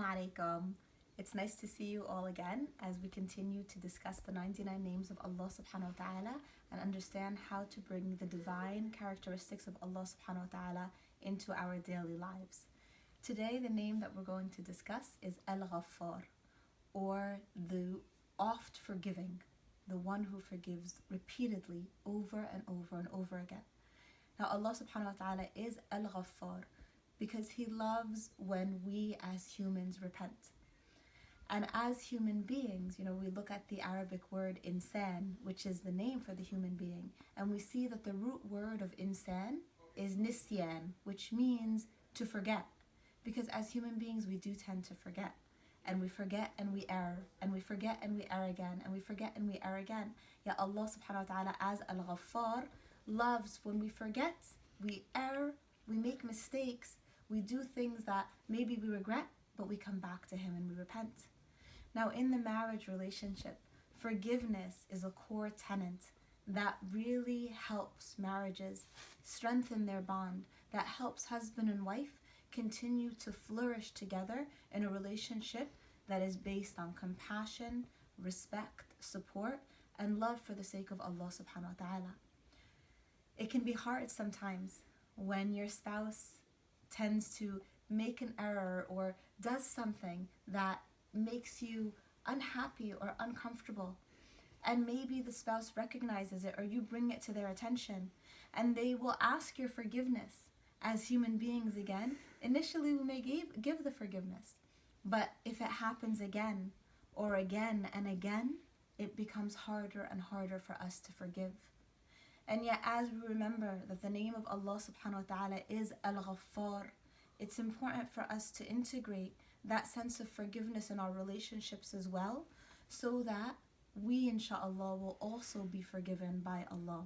alaikum. It's nice to see you all again as we continue to discuss the 99 names of Allah subhanahu wa ta'ala and understand how to bring the divine characteristics of Allah subhanahu wa ta'ala into our daily lives. Today the name that we're going to discuss is Al-Ghaffar, or the oft forgiving, the one who forgives repeatedly over and over and over again. Now Allah subhanahu wa ta'ala is Al-Ghaffar because He loves when we as humans repent. And as human beings, we look at the Arabic word insan, which is the name for the human being, and we see that the root word of insan is nisyan, which means to forget. Because as human beings, we do tend to forget. And we forget and we err, and we forget and we err again, and we forget and we err again. Yet Allah subhanahu wa ta'ala as Al-Ghaffar loves when we forget, we err, we make mistakes, we do things that maybe we regret, but we come back to Him and we repent. Now in the marriage relationship, forgiveness is a core tenet that really helps marriages strengthen their bond, that helps husband and wife continue to flourish together in a relationship that is based on compassion, respect, support, and love for the sake of Allah subhanahu wa ta'ala. It can be hard sometimes when your spouse tends to make an error or does something that makes you unhappy or uncomfortable. And maybe the spouse recognizes it or you bring it to their attention and they will ask your forgiveness. As human beings again, initially we may give the forgiveness. But if it happens again or again and again, it becomes harder and harder for us to forgive. And yet as we remember that the name of Allah subhanahu wa ta'ala is Al-Ghaffar, it's important for us to integrate that sense of forgiveness in our relationships as well, so that we inshallah will also be forgiven by Allah.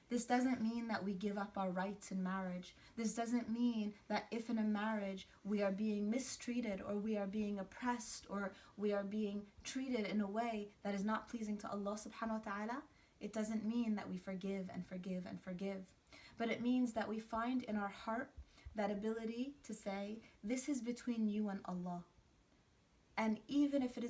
This doesn't mean that we give up our rights in marriage. This doesn't mean that if in a marriage we are being mistreated or we are being oppressed or we are being treated in a way that is not pleasing to Allah subhanahu wa ta'ala, it doesn't mean that we forgive and forgive and forgive. But it means that we find in our heart that ability to say, this is between you and Allah. And even if it is